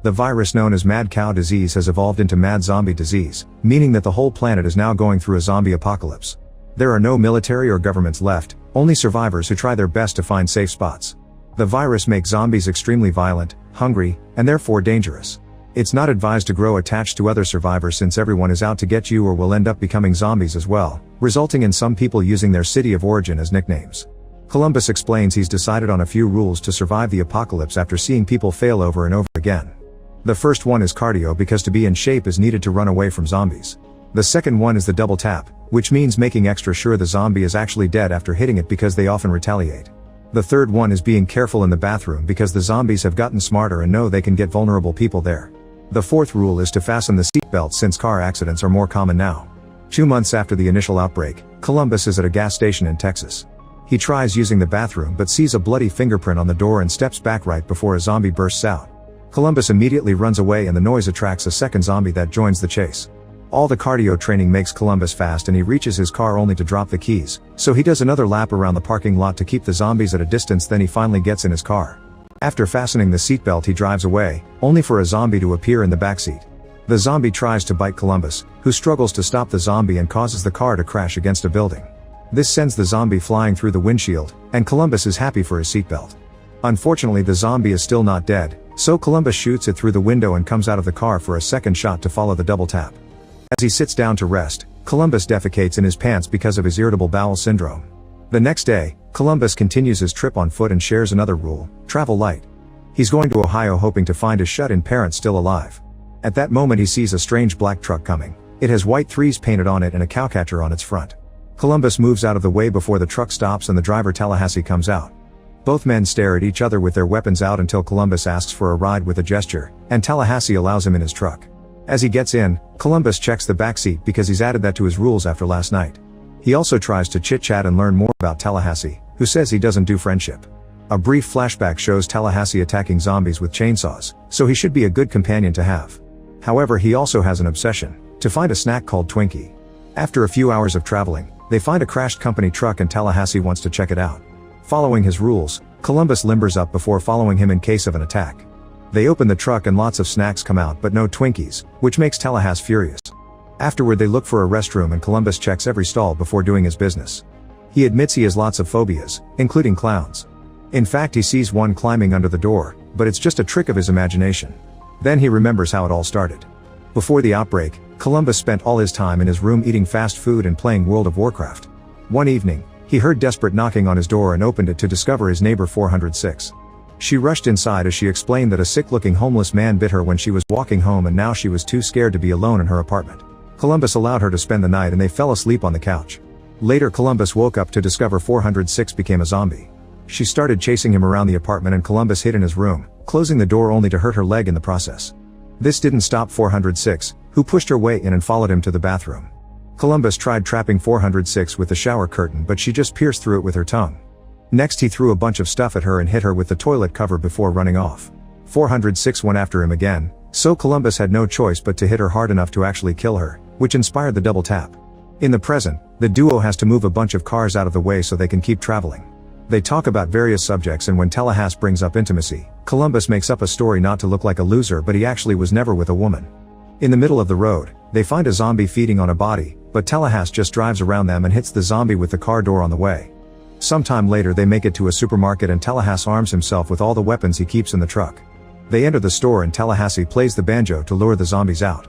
The virus known as mad cow disease has evolved into mad zombie disease, meaning that the whole planet is now going through a zombie apocalypse. There are no military or governments left, only survivors who try their best to find safe spots. The virus makes zombies extremely violent, hungry, and therefore dangerous. It's not advised to grow attached to other survivors since everyone is out to get you or will end up becoming zombies as well, resulting in some people using their city of origin as nicknames. Columbus explains he's decided on a few rules to survive the apocalypse after seeing people fail over and over again. The first one is cardio because to be in shape is needed to run away from zombies. The second one is the double tap, which means making extra sure the zombie is actually dead after hitting it because they often retaliate. The third one is being careful in the bathroom because the zombies have gotten smarter and know they can get vulnerable people there. The fourth rule is to fasten the seatbelt since car accidents are more common now. 2 months after the initial outbreak, Columbus is at a gas station in Texas. He tries using the bathroom but sees a bloody fingerprint on the door and steps back right before a zombie bursts out. Columbus immediately runs away and the noise attracts a second zombie that joins the chase. All the cardio training makes Columbus fast and he reaches his car only to drop the keys, so he does another lap around the parking lot to keep the zombies at a distance. Then he finally gets in his car. After fastening the seatbelt he drives away, only for a zombie to appear in the backseat. The zombie tries to bite Columbus, who struggles to stop the zombie and causes the car to crash against a building. This sends the zombie flying through the windshield, and Columbus is happy for his seatbelt. Unfortunately the zombie is still not dead, so Columbus shoots it through the window and comes out of the car for a second shot to follow the double tap. As he sits down to rest, Columbus defecates in his pants because of his irritable bowel syndrome. The next day, Columbus continues his trip on foot and shares another rule: travel light. He's going to Ohio hoping to find his shut-in parents still alive. At that moment he sees a strange black truck coming. It has white threes painted on it and a cowcatcher on its front. Columbus moves out of the way before the truck stops and the driver Tallahassee comes out. Both men stare at each other with their weapons out until Columbus asks for a ride with a gesture, and Tallahassee allows him in his truck. As he gets in, Columbus checks the backseat because he's added that to his rules after last night. He also tries to chit-chat and learn more about Tallahassee, who says he doesn't do friendship. A brief flashback shows Tallahassee attacking zombies with chainsaws, so he should be a good companion to have. However, he also has an obsession: to find a snack called Twinkie. After a few hours of traveling, they find a crashed company truck and Tallahassee wants to check it out. Following his rules, Columbus limbers up before following him in case of an attack. They open the truck and lots of snacks come out but no Twinkies, which makes Tallahassee furious. Afterward they look for a restroom and Columbus checks every stall before doing his business. He admits he has lots of phobias, including clowns. In fact he sees one climbing under the door, but it's just a trick of his imagination. Then he remembers how it all started. Before the outbreak, Columbus spent all his time in his room eating fast food and playing World of Warcraft. One evening, he heard desperate knocking on his door and opened it to discover his neighbor 406. She rushed inside as she explained that a sick-looking homeless man bit her when she was walking home and now she was too scared to be alone in her apartment. Columbus allowed her to spend the night and they fell asleep on the couch. Later Columbus woke up to discover 406 became a zombie. She started chasing him around the apartment and Columbus hid in his room, closing the door only to hurt her leg in the process. This didn't stop 406, who pushed her way in and followed him to the bathroom. Columbus tried trapping 406 with the shower curtain but she just pierced through it with her tongue. Next he threw a bunch of stuff at her and hit her with the toilet cover before running off. 406 went after him again, so Columbus had no choice but to hit her hard enough to actually kill her, which inspired the double tap. In the present, the duo has to move a bunch of cars out of the way so they can keep traveling. They talk about various subjects and when Tallahassee brings up intimacy, Columbus makes up a story not to look like a loser but he actually was never with a woman. In the middle of the road, they find a zombie feeding on a body, but Tallahassee just drives around them and hits the zombie with the car door on the way. Sometime later they make it to a supermarket and Tallahassee arms himself with all the weapons he keeps in the truck. They enter the store and Tallahassee plays the banjo to lure the zombies out.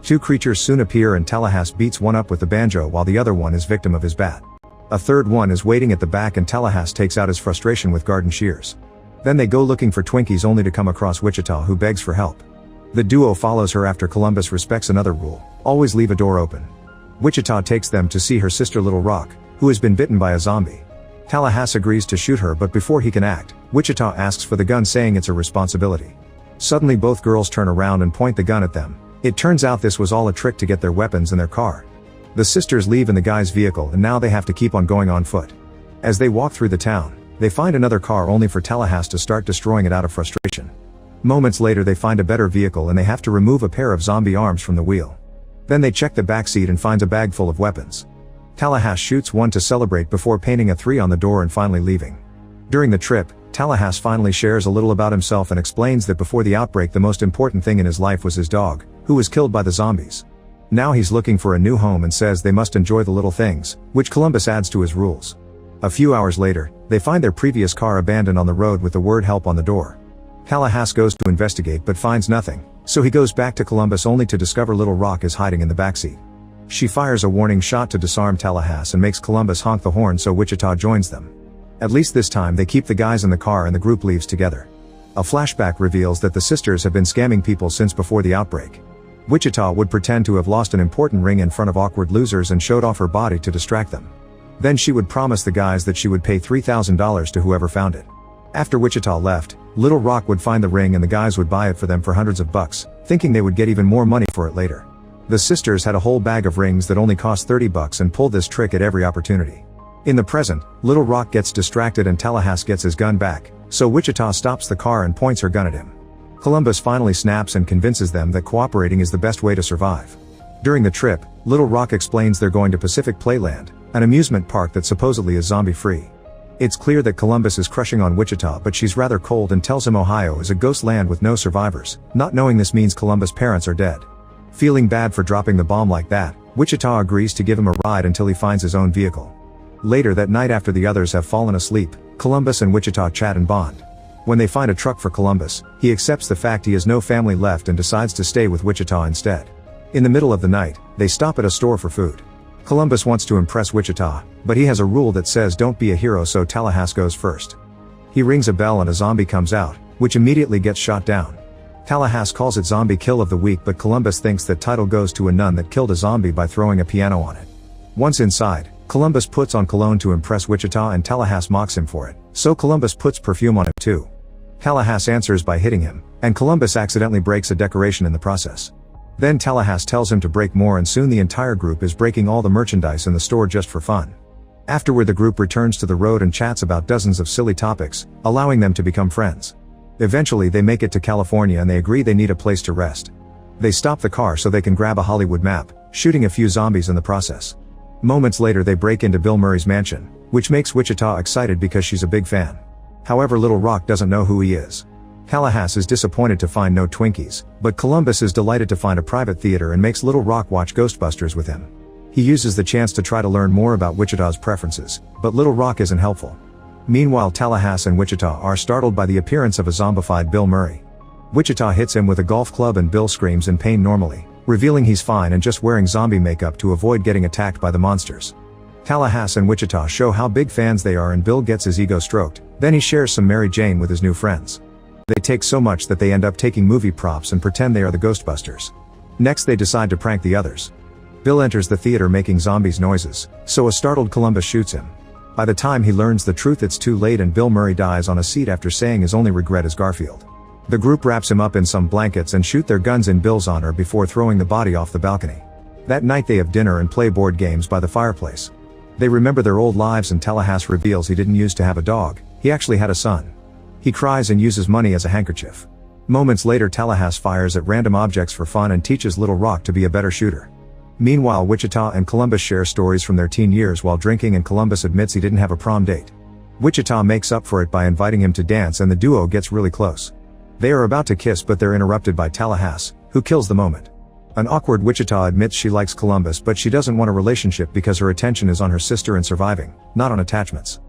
Two creatures soon appear and Tallahassee beats one up with the banjo while the other one is victim of his bat. A third one is waiting at the back and Tallahassee takes out his frustration with garden shears. Then they go looking for Twinkies only to come across Wichita who begs for help. The duo follows her after Columbus respects another rule: always leave a door open. Wichita takes them to see her sister Little Rock, who has been bitten by a zombie. Tallahassee agrees to shoot her but before he can act, Wichita asks for the gun saying it's a responsibility. Suddenly both girls turn around and point the gun at them. It turns out this was all a trick to get their weapons in their car. The sisters leave in the guy's vehicle and now they have to keep on going on foot. As they walk through the town, they find another car only for Tallahassee to start destroying it out of frustration. Moments later they find a better vehicle and they have to remove a pair of zombie arms from the wheel. Then they check the back seat and finds a bag full of weapons. Tallahassee shoots one to celebrate before painting a 3 on the door and finally leaving. During the trip, Tallahassee finally shares a little about himself and explains that before the outbreak the most important thing in his life was his dog, who was killed by the zombies. Now he's looking for a new home and says they must enjoy the little things, which Columbus adds to his rules. A few hours later, they find their previous car abandoned on the road with the word help on the door. Tallahassee goes to investigate but finds nothing, so he goes back to Columbus only to discover Little Rock is hiding in the backseat. She fires a warning shot to disarm Tallahassee and makes Columbus honk the horn so Wichita joins them. At least this time they keep the guys in the car and the group leaves together. A flashback reveals that the sisters have been scamming people since before the outbreak. Wichita would pretend to have lost an important ring in front of awkward losers and showed off her body to distract them. Then she would promise the guys that she would pay $3,000 to whoever found it. After Wichita left, Little Rock would find the ring and the guys would buy it for them for hundreds of bucks, thinking they would get even more money for it later. The sisters had a whole bag of rings that only cost $30 and pulled this trick at every opportunity. In the present, Little Rock gets distracted and Tallahassee gets his gun back, so Wichita stops the car and points her gun at him. Columbus finally snaps and convinces them that cooperating is the best way to survive. During the trip, Little Rock explains they're going to Pacific Playland, an amusement park that supposedly is zombie-free. It's clear that Columbus is crushing on Wichita, but she's rather cold and tells him Ohio is a ghost land with no survivors, not knowing this means Columbus' parents are dead. Feeling bad for dropping the bomb like that, Wichita agrees to give him a ride until he finds his own vehicle. Later that night, after the others have fallen asleep, Columbus and Wichita chat and bond. When they find a truck for Columbus, he accepts the fact he has no family left and decides to stay with Wichita instead. In the middle of the night, they stop at a store for food. Columbus wants to impress Wichita, but he has a rule that says don't be a hero, so Tallahassee goes first. He rings a bell and a zombie comes out, which immediately gets shot down. Tallahassee calls it Zombie Kill of the Week, but Columbus thinks that title goes to a nun that killed a zombie by throwing a piano on it. Once inside, Columbus puts on cologne to impress Wichita and Tallahassee mocks him for it, so Columbus puts perfume on him too. Tallahassee answers by hitting him, and Columbus accidentally breaks a decoration in the process. Then Tallahassee tells him to break more and soon the entire group is breaking all the merchandise in the store just for fun. Afterward the group returns to the road and chats about dozens of silly topics, allowing them to become friends. Eventually they make it to California and they agree they need a place to rest. They stop the car so they can grab a Hollywood map, shooting a few zombies in the process. Moments later they break into Bill Murray's mansion, which makes Wichita excited because she's a big fan. However, Little Rock doesn't know who he is. Tallahassee is disappointed to find no Twinkies, but Columbus is delighted to find a private theater and makes Little Rock watch Ghostbusters with him. He uses the chance to try to learn more about Wichita's preferences, but Little Rock isn't helpful. Meanwhile, Tallahassee and Wichita are startled by the appearance of a zombified Bill Murray. Wichita hits him with a golf club and Bill screams in pain normally, revealing he's fine and just wearing zombie makeup to avoid getting attacked by the monsters. Tallahassee and Wichita show how big fans they are and Bill gets his ego stroked, then he shares some Mary Jane with his new friends. They take so much that they end up taking movie props and pretend they are the Ghostbusters. Next they decide to prank the others. Bill enters the theater making zombies noises, so a startled Columbus shoots him. By the time he learns the truth it's too late and Bill Murray dies on a seat after saying his only regret is Garfield. The group wraps him up in some blankets and shoot their guns in Bill's honor before throwing the body off the balcony. That night they have dinner and play board games by the fireplace. They remember their old lives and Tallahassee reveals he didn't used to have a dog, he actually had a son. He cries and uses money as a handkerchief. Moments later Tallahassee fires at random objects for fun and teaches Little Rock to be a better shooter. Meanwhile, Wichita and Columbus share stories from their teen years while drinking and Columbus admits he didn't have a prom date. Wichita makes up for it by inviting him to dance and the duo gets really close. They are about to kiss but they're interrupted by Tallahassee, who kills the moment. An awkward Wichita admits she likes Columbus but she doesn't want a relationship because her attention is on her sister and surviving, not on attachments.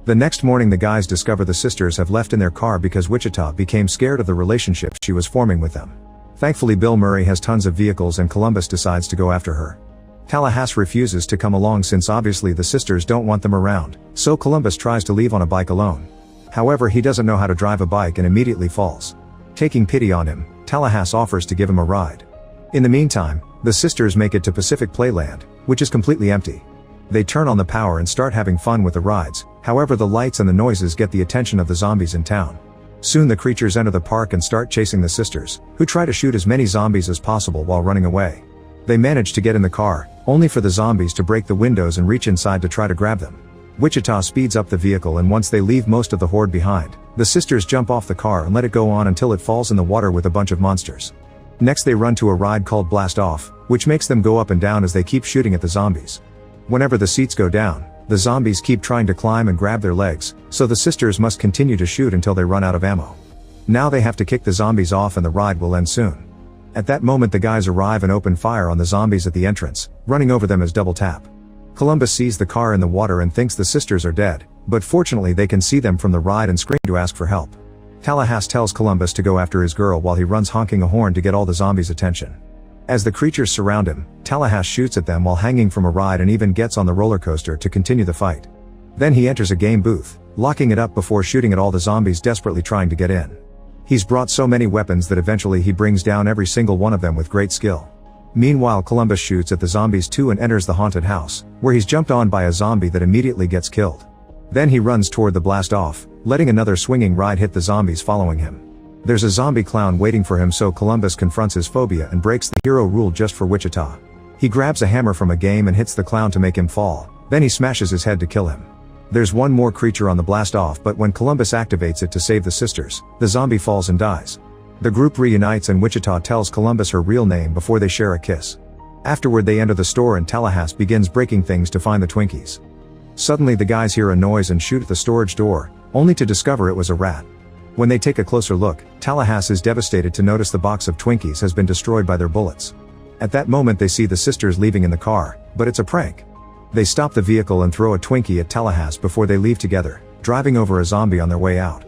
The next morning the guys discover the sisters have left in their car because Wichita became scared of the relationship she was forming with them. Thankfully Bill Murray has tons of vehicles and Columbus decides to go after her. Tallahassee refuses to come along since obviously the sisters don't want them around, so Columbus tries to leave on a bike alone. However, he doesn't know how to drive a bike and immediately falls. Taking pity on him, Tallahassee offers to give him a ride. In the meantime, the sisters make it to Pacific Playland, which is completely empty. They turn on the power and start having fun with the rides, however the lights and the noises get the attention of the zombies in town. Soon the creatures enter the park and start chasing the sisters, who try to shoot as many zombies as possible while running away. They manage to get in the car, only for the zombies to break the windows and reach inside to try to grab them. Wichita speeds up the vehicle and once they leave most of the horde behind, the sisters jump off the car and let it go on until it falls in the water with a bunch of monsters. Next they run to a ride called Blast Off, which makes them go up and down as they keep shooting at the zombies. Whenever the seats go down, The zombies keep trying to climb and grab their legs, so the sisters must continue to shoot until they run out of ammo. Now they have to kick the zombies off and the ride will end soon. At that moment the guys arrive and open fire on the zombies at the entrance, running over them as double tap. Columbus sees the car in the water and thinks the sisters are dead, but fortunately they can see them from the ride and scream to ask for help. Tallahassee tells Columbus to go after his girl while he runs honking a horn to get all the zombies' attention. As the creatures surround him, Tallahassee shoots at them while hanging from a ride and even gets on the roller coaster to continue the fight. Then he enters a game booth, locking it up before shooting at all the zombies desperately trying to get in. He's brought so many weapons that eventually he brings down every single one of them with great skill. Meanwhile Columbus shoots at the zombies too and enters the haunted house, where he's jumped on by a zombie that immediately gets killed. Then he runs toward the blast off, letting another swinging ride hit the zombies following him. There's a zombie clown waiting for him, so Columbus confronts his phobia and breaks the hero rule just for Wichita. He grabs a hammer from a game and hits the clown to make him fall, then he smashes his head to kill him. There's one more creature on the blast off, but when Columbus activates it to save the sisters, the zombie falls and dies. The group reunites and Wichita tells Columbus her real name before they share a kiss. Afterward they enter the store and Tallahassee begins breaking things to find the Twinkies. Suddenly the guys hear a noise and shoot at the storage door, only to discover it was a rat. When they take a closer look, Tallahassee is devastated to notice the box of Twinkies has been destroyed by their bullets. At that moment they see the sisters leaving in the car, but it's a prank. They stop the vehicle and throw a Twinkie at Tallahassee before they leave together, driving over a zombie on their way out.